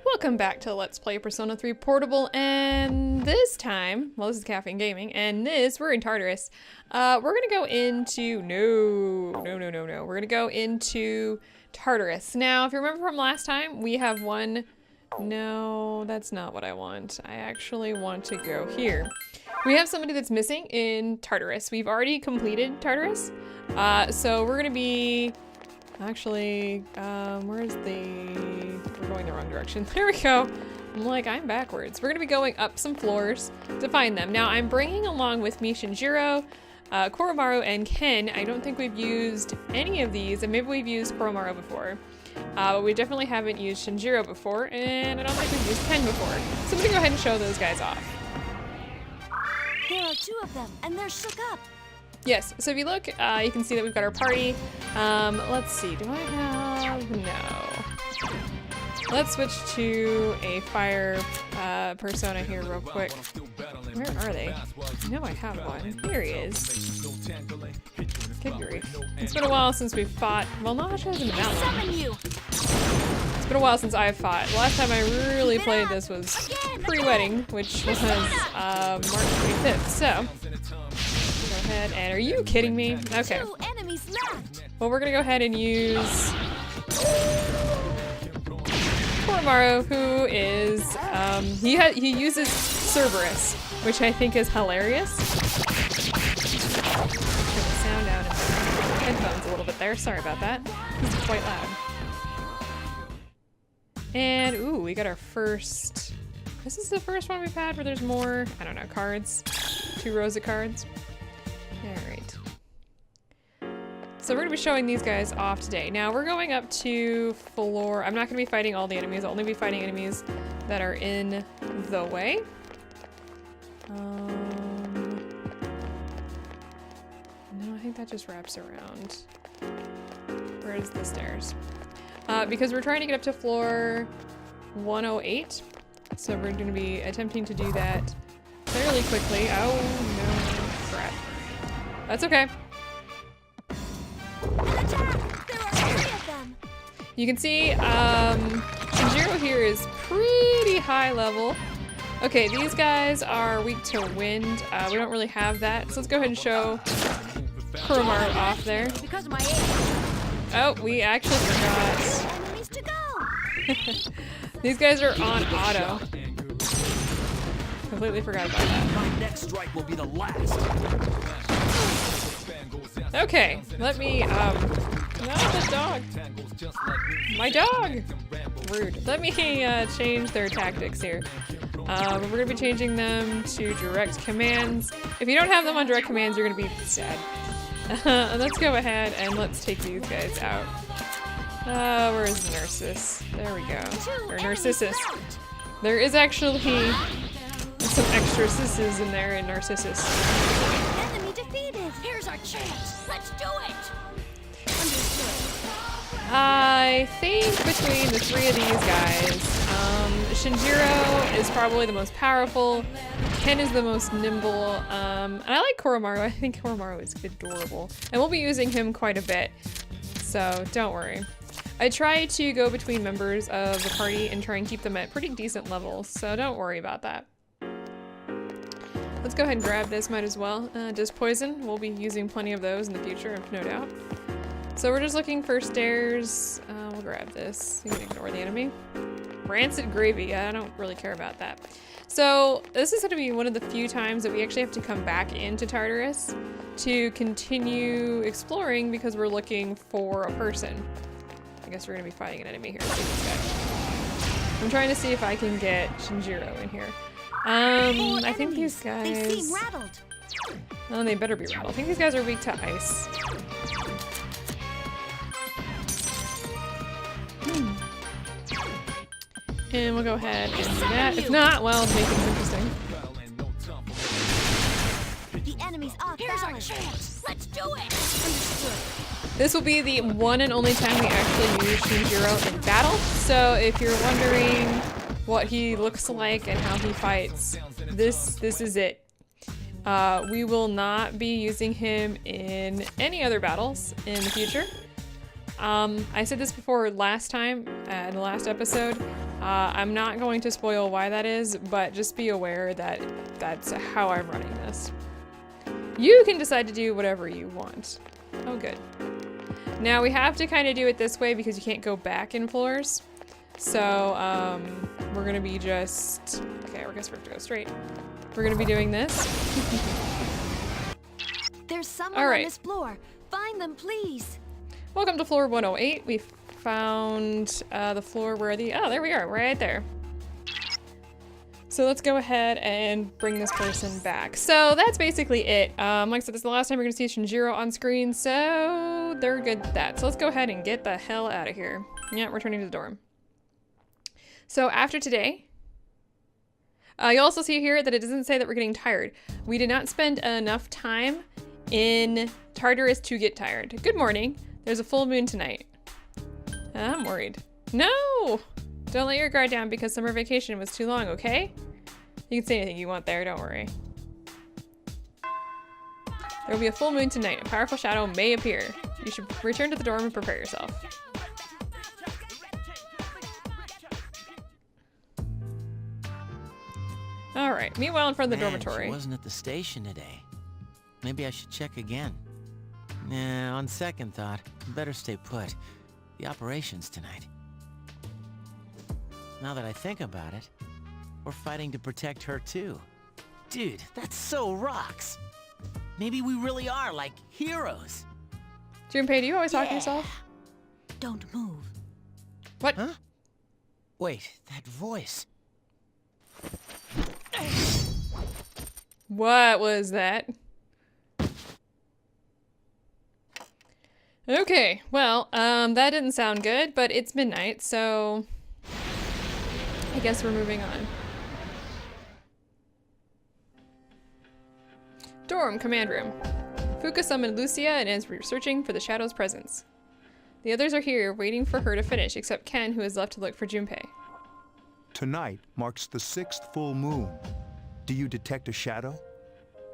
Welcome back to Let's Play Persona 3 Portable, and this time, well, this is KaffeineGaming, and we're in Tartarus. We're gonna go into, we're gonna go into Tartarus. Now, if you remember from last time, we have one, no, that's not what I want. I actually want to go here. We have somebody that's missing in Tartarus. We've already completed Tartarus, so we're gonna be, actually, where's the... We're going the wrong direction. There we go. I'm like, I'm backwards. We're gonna be going up some floors to find them. Now, I'm bringing along with me Shinjiro, Koromaru, and Ken. I don't think we've used any of these, and maybe we've used Koromaru before. But we definitely haven't used Shinjiro before, and I don't think we've used Ken before. So I'm gonna go ahead and show those guys off. There are two of them, and they're shook up. Yes, so if you look, you can see that we've got our party. Let's see, do I have, no. Let's switch to a fire persona here real quick. Where are they? I know I have one. Here he is. Good grief. It's been a while since we've fought, well, no, actually hasn't been that long. It's been a while since I've fought. The last time I really played this was pre-wedding, which was March 25th, so. Go ahead and, are you kidding me? Okay. Well, we're gonna go ahead and use Koromaru, who is, he uses Cerberus, which I think is hilarious. Turn the sound out of my headphones a little bit there. Sorry about that. It's quite loud. And, ooh, we got our first, this is the first one we've had where there's more, I don't know, cards. 2 rows of cards. Alright. So we're going to be showing these guys off today. Now we're going up to floor, I'm not going to be fighting all the enemies, I'll only be fighting enemies that are in the way. No, I think that just wraps around. Where's the stairs? Because we're trying to get up to floor 108. So we're going to be attempting to do that fairly quickly. Oh no, crap. That's okay. You can see Shinjiro here is pretty high level. Okay, these guys are weak to wind. We don't really have that. So let's go ahead and show Koromaru off there. Oh, we actually forgot. These guys are on auto. Completely forgot about that. My next strike will be the last. Okay, let me, not the dog. My dog! Rude. Let me change their tactics here. We're gonna be changing them to direct commands. If you don't have them on direct commands, you're gonna be sad. Let's go ahead and let's take these guys out. Where is Narcissus? There we go. Or Narcissus. There is actually some extra sisses in there in Narcissus. Enemy defeated. Here's our chance. Let's do it. Understood. I think between the 3 of these guys, Shinjiro is probably the most powerful, Ken is the most nimble, and I like Koromaru. I think Koromaru is adorable. And we'll be using him quite a bit, so don't worry. I try to go between members of the party and try and keep them at pretty decent levels, so don't worry about that. Let's go ahead and grab this, might as well. Just poison, we'll be using plenty of those in the future, no doubt. So we're just looking for stairs. We'll grab this. You can ignore the enemy. Rancid gravy, I don't really care about that. So this is gonna be one of the few times that we actually have to come back into Tartarus to continue exploring because we're looking for a person. I guess we're gonna be fighting an enemy here. I'm trying to see if I can get Shinjiro in here. I think these guys... They seem rattled. Oh, they better be rattled. I think these guys are weak to ice. And we'll go ahead and do that. If not, well, make things interesting. The enemy's off. Here's our chance. Let's do it. Understood. This will be the one and only time we actually use Shinjiro in battle. So if you're wondering what he looks like and how he fights, this is it. We will not be using him in any other battles in the future. I said this before last time, in the last episode, I'm not going to spoil why that is, but just be aware that that's how I'm running this. You can decide to do whatever you want. Oh, good. Now we have to kind of do it this way because you can't go back in floors. So, we're gonna be just... Okay, I guess we have to go straight. We're gonna be doing this. There's someone All on right. this floor. Find them, please. Welcome to floor 108. We found the floor where the... Oh, there we are, right there. So let's go ahead and bring this person back. So that's basically it. Like I said, this is the last time we're gonna see Shinjiro on screen, so they're good at that. So let's go ahead and get the hell out of here. Yeah, returning to the dorm. So after today, you'll also see here that it doesn't say that we're getting tired. We did not spend enough time in Tartarus to get tired. Good morning. There's a full moon tonight. I'm worried. No! Don't let your guard down because summer vacation was too long, okay? You can say anything you want there, don't worry. There will be a full moon tonight. A powerful shadow may appear. You should return to the dorm and prepare yourself. Alright, meanwhile in front of the dormitory. She wasn't at the station today. Maybe I should check again. Nah, on second thought, better stay put. The operation's tonight. Now that I think about it, we're fighting to protect her too. Dude, that's so rocks! Maybe we really are, like, heroes! Junpei, do you always talk to yourself? Don't move. What? Huh? Wait, that voice. What was that? Okay, well, that didn't sound good, but it's midnight, so I guess we're moving on. Dorm, command room. Fuka summoned Lucia and is searching for the Shadow's presence. The others are here, waiting for her to finish, except Ken, who is left to look for Junpei. Tonight marks the 6th full moon. Do you detect a shadow?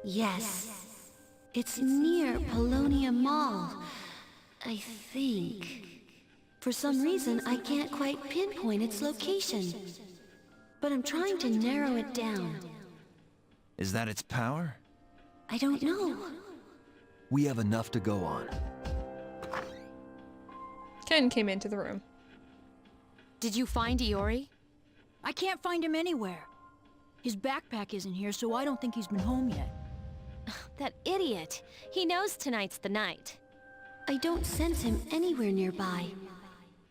Yes. It's near Polonia Mall, I think. For some reason, I can't quite pinpoint its location. But I'm trying to narrow it down. Is that its power? I don't know. We have enough to go on. Ken came into the room. Did you find Iori? I can't find him anywhere. His backpack isn't here, so I don't think he's been home yet. That idiot. He knows tonight's the night. I don't sense him anywhere nearby.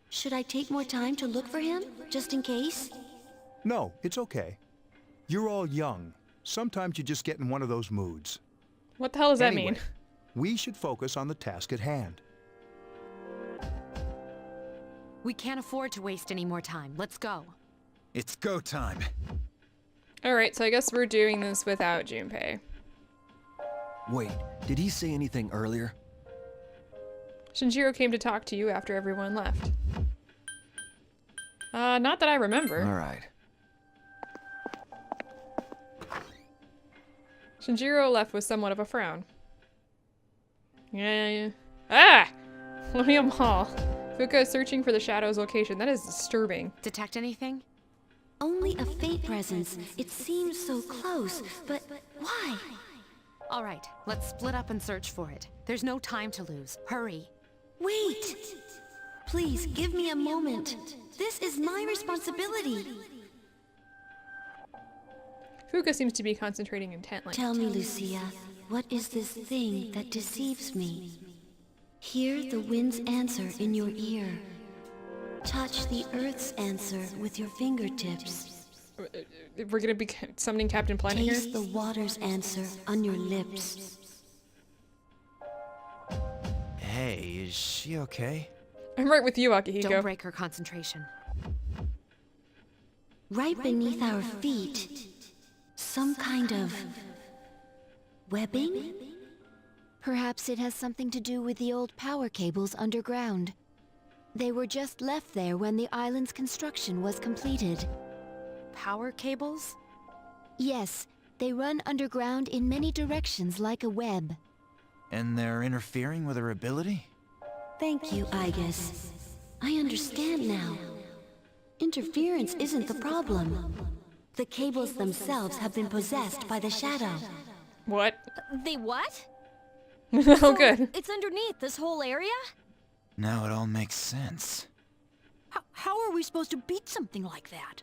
Should I take more time to look for him, just in case? No, it's okay. You're all young. Sometimes you just get in one of those moods. What the hell does that Anyway, mean? We should focus on the task at hand. We can't afford to waste any more time. Let's go. It's go time. Alright, so I guess we're doing this without Junpei. Wait, did he say anything earlier? Shinjiro came to talk to you after everyone left. Not that I remember. All right. Shinjiro left with somewhat of a frown. Yeah. Ah! William Hall. Fuka is searching for the Shadow's location. That is disturbing. Detect anything? Only a faint presence. It seems so close, but why? All right, let's split up and search for it. There's no time to lose. Hurry. Wait! Please, give me a moment. This is my responsibility. Fuka seems to be concentrating intently. Tell me, Lucia, what is this thing that deceives me? Hear the wind's answer in your ear. Touch the earth's answer with your fingertips. We're gonna be summoning Captain Planet here? Taste the water's answer on your lips. Hey, is she okay? I'm right with you, Akihiko. Don't break her concentration. Right beneath our feet, some kind of webbing? Perhaps it has something to do with the old power cables underground. They were just left there when the island's construction was completed. Power cables? Yes, they run underground in many directions like a web. And they're interfering with her ability? Thank you, Igus. I understand now. Interference isn't the problem. The cables themselves have been possessed by the shadow. What? They what? Oh, good. It's underneath this whole area? Now it all makes sense. How are we supposed to beat something like that?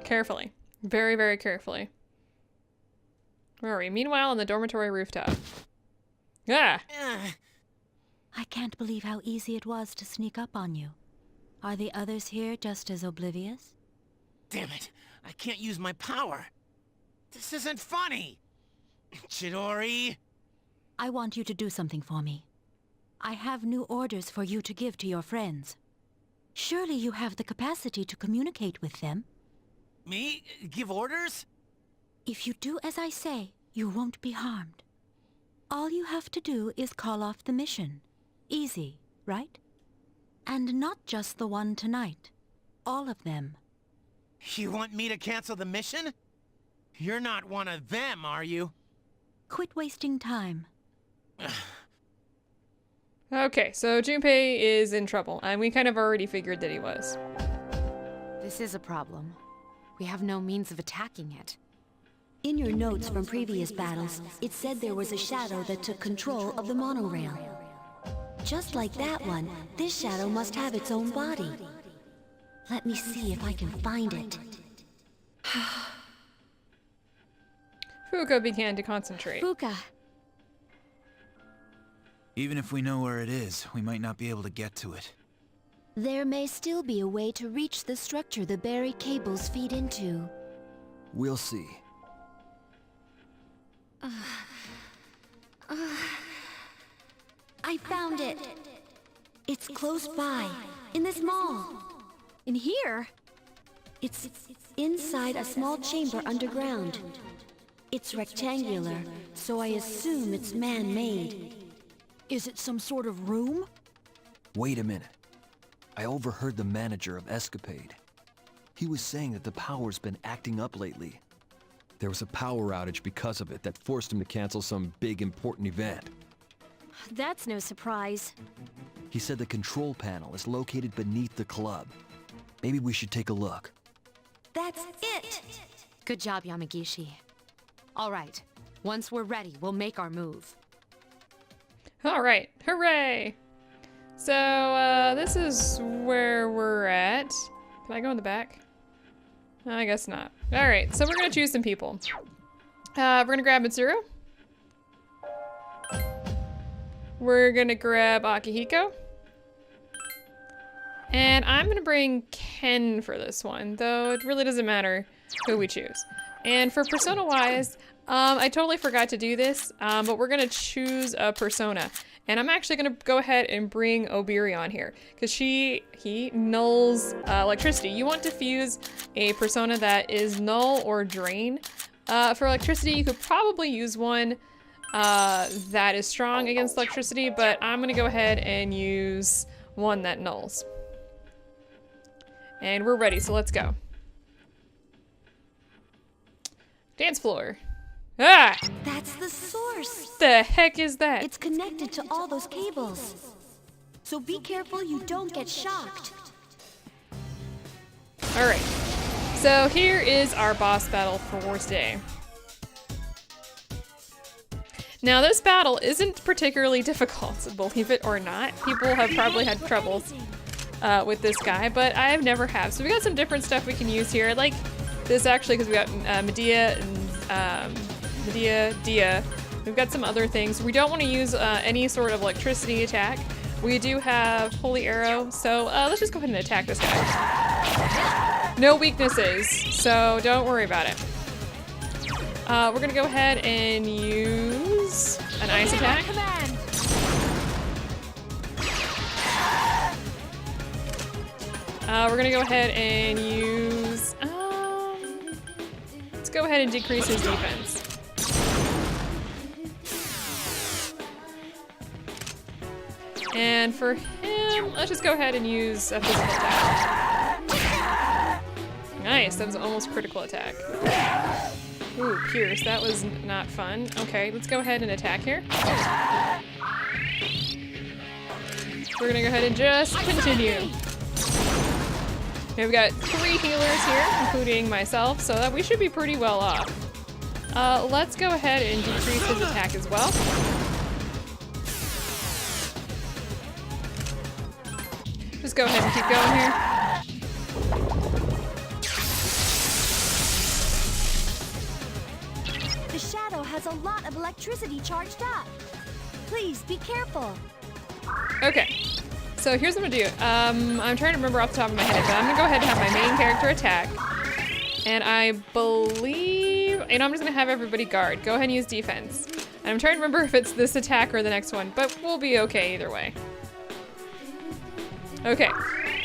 Carefully. Very, very carefully. Where are we? Meanwhile, on the dormitory rooftop. Ah! I can't believe how easy it was to sneak up on you. Are the others here just as oblivious? Damn it, I can't use my power. This isn't funny. Chidori? I want you to do something for me. I have new orders for you to give to your friends. Surely you have the capacity to communicate with them. Me? Give orders? If you do as I say, you won't be harmed. All you have to do is call off the mission. Easy, right? And not just the one tonight. All of them. You want me to cancel the mission? You're not one of them, are you? Quit wasting time. Okay, so Junpei is in trouble, and we kind of already figured that he was. This is a problem. We have no means of attacking it. In your notes from previous battles, it said there was a shadow that took control of the monorail. Just like that one, this shadow must have its own body. Let me see if I can find it. Fuuka began to concentrate. Fuuka, Even if we know where it is, we might not be able to get to it. there may still be a way to reach the structure the buried cables feed into. We'll see. I found it! It's close by, in this mall. In here? It's inside a small chamber underground. It's rectangular, so I assume it's man-made. Is it some sort of room? Wait a minute. I overheard the manager of Escapade. He was saying that the power's been acting up lately. There was a power outage because of it that forced him to cancel some big important event. That's no surprise. He said the control panel is located beneath the club. Maybe we should take a look. That's it! Good job, Yamagishi. All right. Once we're ready, we'll make our move. All right, hooray! So, this is where we're at. Can I go in the back? I guess not. All right, so we're gonna choose some people. We're gonna grab Mitsuru. We're gonna grab Akihiko. And I'm gonna bring Ken for this one, though it really doesn't matter who we choose. And for persona-wise, I totally forgot to do this, but we're gonna choose a persona. And I'm actually gonna go ahead and bring Obiri on here, because he nulls electricity. You want to fuse a persona that is null or drain. For electricity, you could probably use one that is strong against electricity, but I'm gonna go ahead and use one that nulls. And we're ready, so let's go. Dance floor. Ah! That's the source! The heck is that? It's connected to all those cables. So be careful you don't get shocked. All right. So here is our boss battle for today. Now this battle isn't particularly difficult, believe it or not. People have probably had troubles with this guy, but I have never have. So we got some different stuff we can use here. I like this actually because we got Medea and Dia. We've got some other things. We don't want to use any sort of electricity attack. We do have Holy Arrow, so let's just go ahead and attack this guy. No weaknesses, so don't worry about it. We're gonna go ahead and use an ice attack. We're gonna go ahead and use, let's go ahead and decrease his defense. And for him, let's just go ahead and use a physical attack. Nice, that was almost critical attack. Ooh, Pierce, that was not fun. Okay, let's go ahead and attack here. We're gonna go ahead and just continue. We've got 3 healers here, including myself, so that we should be pretty well off. Let's go ahead and decrease his attack as well. Just go ahead and keep going here. The shadow has a lot of electricity charged up. Please be careful. Okay, so here's what I'm gonna do. I'm trying to remember off the top of my head, but I'm gonna go ahead and have my main character attack. And I believe, you know, I'm just gonna have everybody guard. Go ahead and use defense. And I'm trying to remember if it's this attack or the next one, but we'll be okay either way. Okay,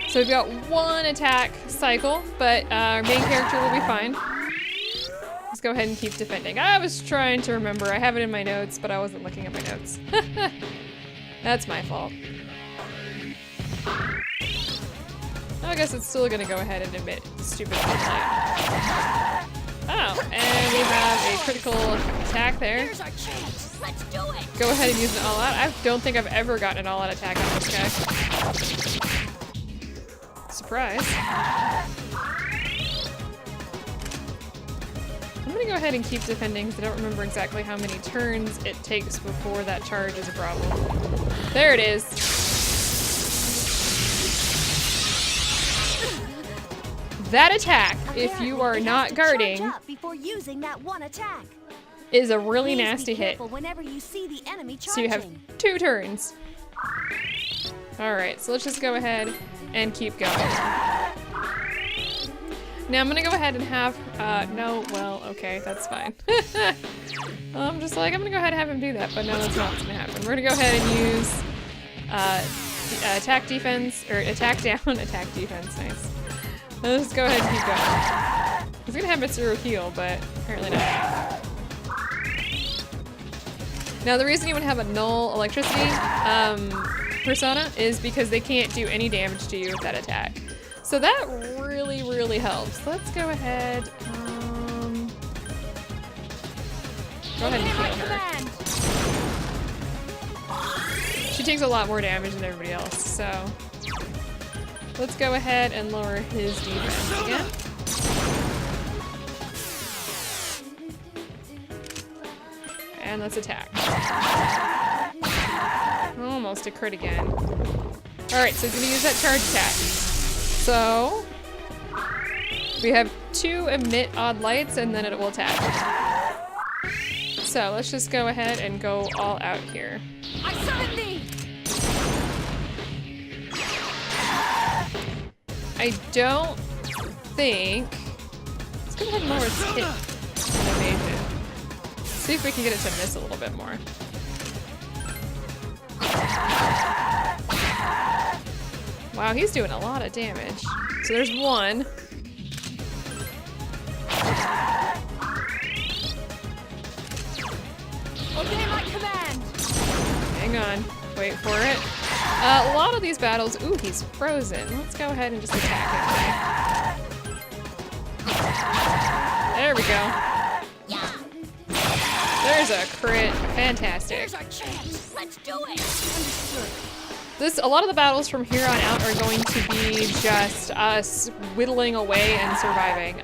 so we've got 1 attack cycle, but our main character will be fine. Let's go ahead and keep defending. I was trying to remember. I have it in my notes, but I wasn't looking at my notes. That's my fault. I guess it's still gonna go ahead and admit stupid light. Oh, and we have a critical attack there. Here's our chance. Let's do it. Go ahead and use an all-out. I don't think I've ever gotten an all-out attack on this guy. Surprise. I'm gonna go ahead and keep defending because I don't remember exactly how many turns it takes before that charge is a problem. There it is. That attack, if you are not guarding, before using that 1 attack, is a really nasty hit. Whenever you see the enemy charging. So you have 2 turns. Alright, so let's just go ahead and keep going. Now I'm gonna go ahead and have, no, well, okay, that's fine. I'm just like, I'm gonna go ahead and have him do that, but no, that's not what's gonna happen. We're gonna go ahead and use, attack defense, or attack down, attack defense, nice. Let's go ahead and keep going. I was gonna have Mitsuru heal, but apparently not. Now the reason you would have a null electricity, persona is because they can't do any damage to you with that attack. So that really, really helps. Let's go ahead, go ahead and heal her. She takes a lot more damage than everybody else, so let's go ahead and lower his defense again. And let's attack. Almost a crit again. Alright, so he's gonna use that charge attack. So we have 2 emit odd lights and then it will attack. So let's just go ahead and go all out here. I summon thee. I don't think. Let's go ahead and lower its hit and evasion. See if we can get it to miss a little bit more. Wow, he's doing a lot of damage. So there's 1. Obey my command. Hang on, wait for it. A lot of these battles, ooh, he's frozen. Let's go ahead and just attack him. There we go. There's a crit, fantastic. Here's our chance. Let's do it. A lot of the battles from here on out are going to be just us whittling away and surviving.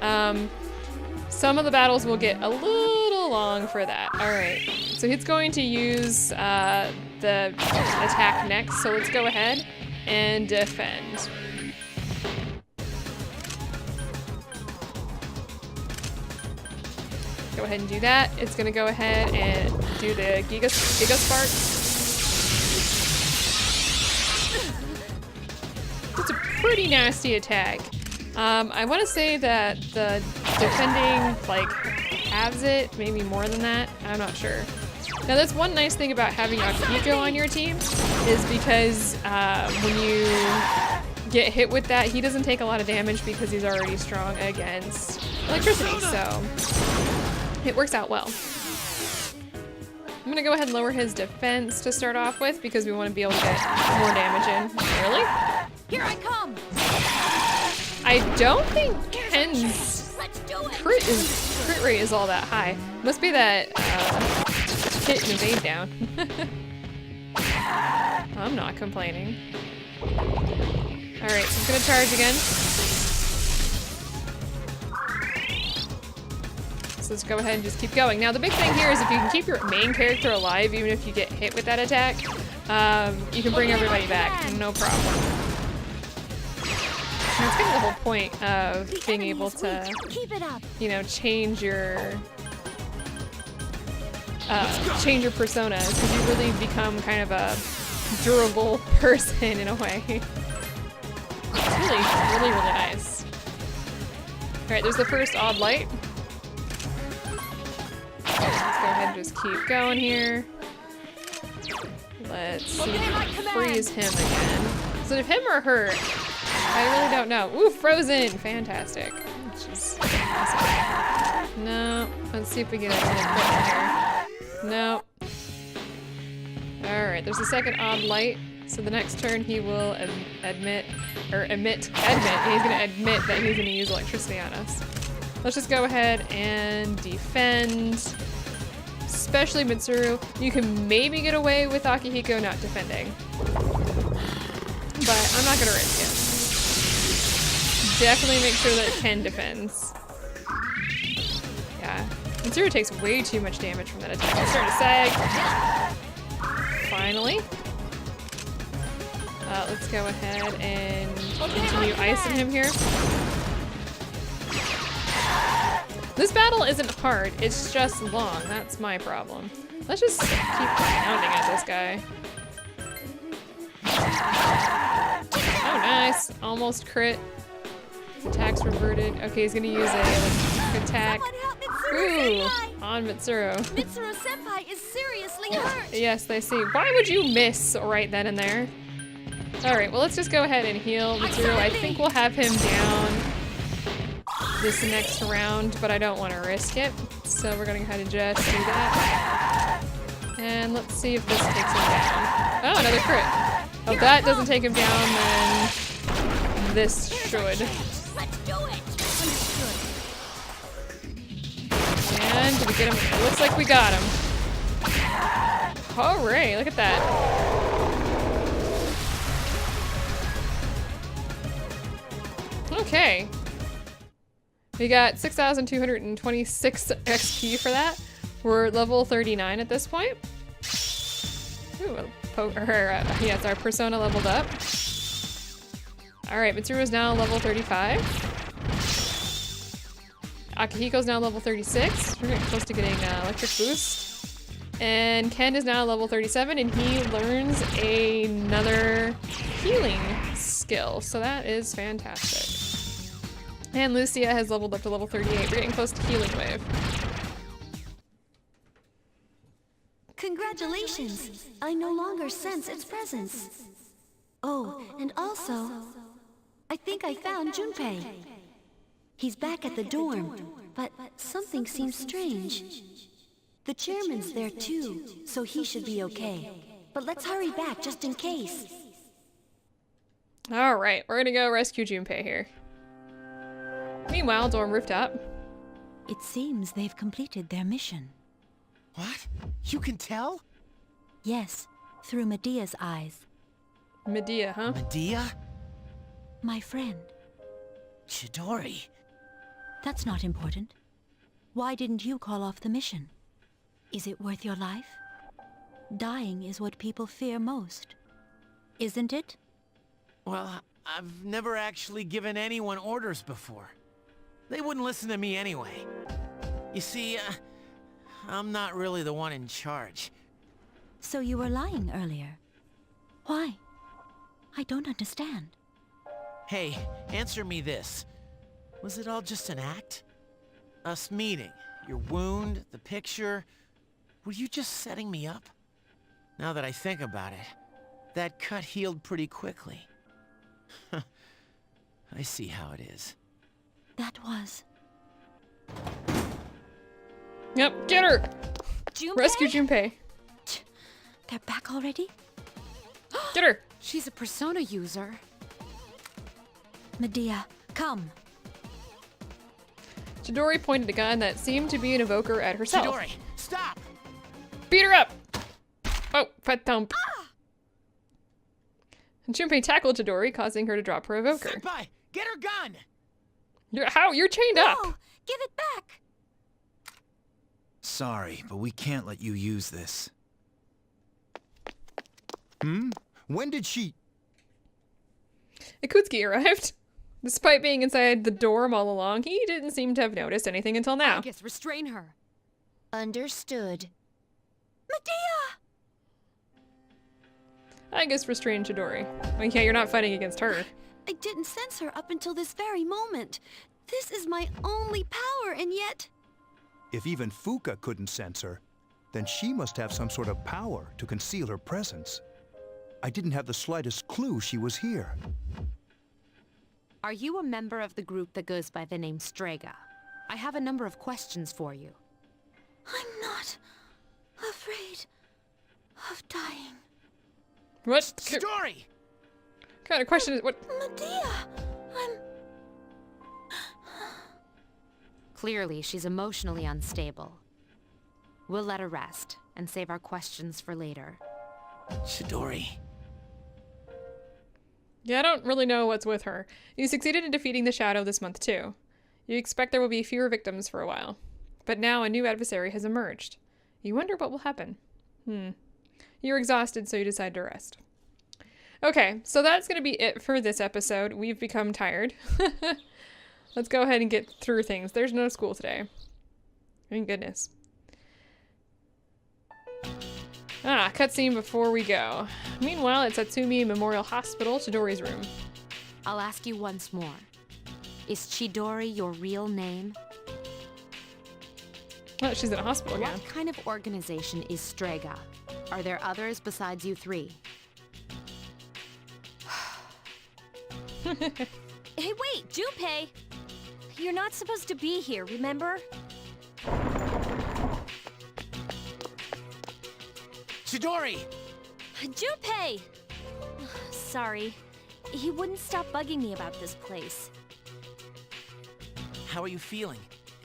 Some of the battles will get a little long for that. All right, so he's going to use the attack next, so let's go ahead and defend. Go ahead and do that. It's gonna go ahead and do the Giga Spark. It's a pretty nasty attack. I want to say that the defending like halves it, maybe more than that. I'm not sure. Now that's one nice thing about having Akihiko on your team is because when you get hit with that, he doesn't take a lot of damage because he's already strong against electricity, so it works out well. I'm gonna go ahead and lower his defense to start off with because we want to be able to get more damage in. Really? Here I come. I don't think Ken's crit rate is all that high. Must be that hit and evade down. I'm not complaining. Alright, so I'm gonna charge again. So let's go ahead and just keep going. Now the big thing here is if you can keep your main character alive, even if you get hit with that attack, you can bring everybody back, no problem. And that's kind of the whole point of being able to, you know, change your personas, because you really become kind of a durable person in a way. It's really nice. Alright, there's the first odd light. Let's go ahead and just keep going here. Let's see if we can freeze him again. So if him or her, I really don't know. Ooh, frozen! Fantastic. Which is awesome. No. Let's see if we get a little bit in here. Nope. Alright, there's a second odd light. So the next turn he will admit, he's gonna admit that he's gonna use electricity on us. Let's just go ahead and defend. Especially Mitsuru. You can maybe get away with Akihiko not defending. But I'm not gonna risk it. Definitely make sure that Ken defends. Yeah. Mitsuru takes way too much damage from that attack. It's starting to sag. Finally. Let's go ahead and continue icing him here. This battle isn't hard, it's just long. That's my problem. Let's just keep pounding at this guy. Oh, nice. Almost crit. Attack's reverted. Okay, he's gonna use a electric attack. Ooh, on Mitsuru. Mitsuru-senpai is seriously hurt. Yes, I see. Why would you miss right then and there? Alright, well, let's just go ahead and heal Mitsuru. I think we'll have him down this next round, but I don't want to risk it. So we're going to go ahead and just do that. And let's see if this takes him down. Oh, another crit. Oh, if that doesn't take him down, then this should. Let's do it. And did we get him? It looks like we got him. Hooray, look at that. Okay. We got 6,226 XP for that. We're level 39 at this point. Ooh, yes, our persona leveled up. Alright, Mitsuru is now level 35. Akihiko's now level 36. We're getting close to getting electric boost. And Ken is now level 37, and he learns another healing skill. So that is fantastic. And Lucia has leveled up to level 38. We're getting close to healing wave. Congratulations! I no longer sense its presence. Oh, and also, I think I found Junpei. He's back at the dorm, but something seems strange. The chairman's there too, so he should be okay. But let's hurry back just in case. Alright, we're gonna go rescue Junpei here. Meanwhile, dorm rooftop. It seems they've completed their mission. What? You can tell? Yes, through Medea's eyes. Medea, huh? Medea? My friend. Chidori. That's not important. Why didn't you call off the mission? Is it worth your life? Dying is what people fear most. Isn't it? Well, I've never actually given anyone orders before. They wouldn't listen to me anyway. You see, I'm not really the one in charge. So you were lying earlier. Why? I don't understand. Hey, answer me this. Was it all just an act? Us meeting, your wound, the picture... Were you just setting me up? Now that I think about it, that cut healed pretty quickly. I see how it is. That was... Yep, get her! Junpei? Rescue Junpei. They're back already? Get her! She's a persona user. Medea, come. Chidori pointed a gun that seemed to be an evoker at herself. Chidori, stop! Beat her up! Oh, fat thump. And Junpei tackled Chidori, causing her to drop her evoker. Senpai, get her gun! You're chained up! No! Give it back! sorry, but we can't let you use this. When did she... Ikutsuki arrived. Despite being inside the dorm all along, he didn't seem to have noticed anything until now. Argus, restrain her. Understood. Medea! I guess restrain Chidori. Well, yeah, you're not fighting against her. I didn't sense her up until this very moment. This is my only power, and yet... If even Fuka couldn't sense her, then she must have some sort of power to conceal her presence. I didn't have the slightest clue she was here. Are you a member of the group that goes by the name Strega? I have a number of questions for you. I'm not afraid of dying. What Story! kind of question is what? Medea! I'm... Clearly, she's emotionally unstable. We'll let her rest and save our questions for later. Chidori. Yeah, I don't really know what's with her. You succeeded in defeating the Shadow this month too. You expect there will be fewer victims for a while. But now a new adversary has emerged. You wonder what will happen. You're exhausted, so you decide to rest. Okay, so that's going to be it for this episode. We've become tired. Let's go ahead and get through things. There's no school today. Thank goodness. Cutscene before we go. Meanwhile, it's at Tsumi Memorial Hospital, Chidori's room. I'll ask you once more. Is Chidori your real name? Oh, she's in a hospital again. What kind of organization is Strega? Are there others besides you three? Hey, wait, Junpei! You're not supposed to be here, remember? Chidori! Junpei! Sorry. He wouldn't stop bugging me about this place. How are you feeling?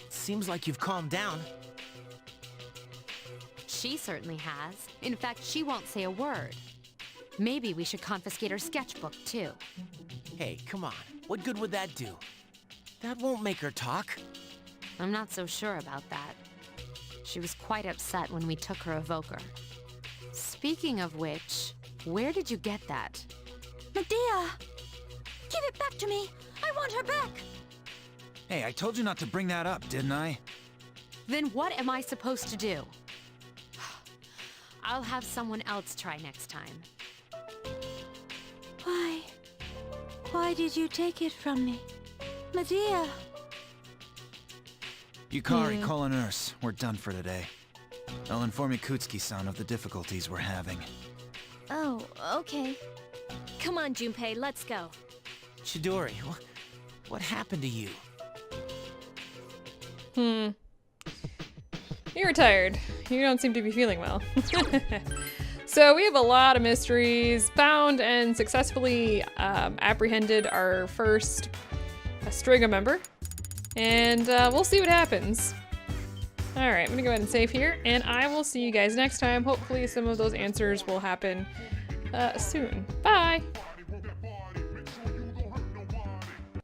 It seems like you've calmed down. She certainly has. In fact, she won't say a word. Maybe we should confiscate her sketchbook, too. Hey, come on. What good would that do? That won't make her talk. I'm not so sure about that. She was quite upset when we took her evoker. Speaking of which, where did you get that? Medea! Give it back to me! I want her back! Hey, I told you not to bring that up, didn't I? Then what am I supposed to do? I'll have someone else try next time. Why? Why did you take it from me? Medea! Yukari, call a nurse. We're done for today. I'll inform Ikutsuki-san of the difficulties we're having. Oh, okay. Come on, Junpei, let's go. Chidori, what happened to you? You're tired. You don't seem to be feeling well. So we have a lot of mysteries. Found and successfully apprehended our first Strega member. And we'll see what happens. Alright, I'm gonna go ahead and save here. And I will see you guys next time. Hopefully some of those answers will happen soon. Bye!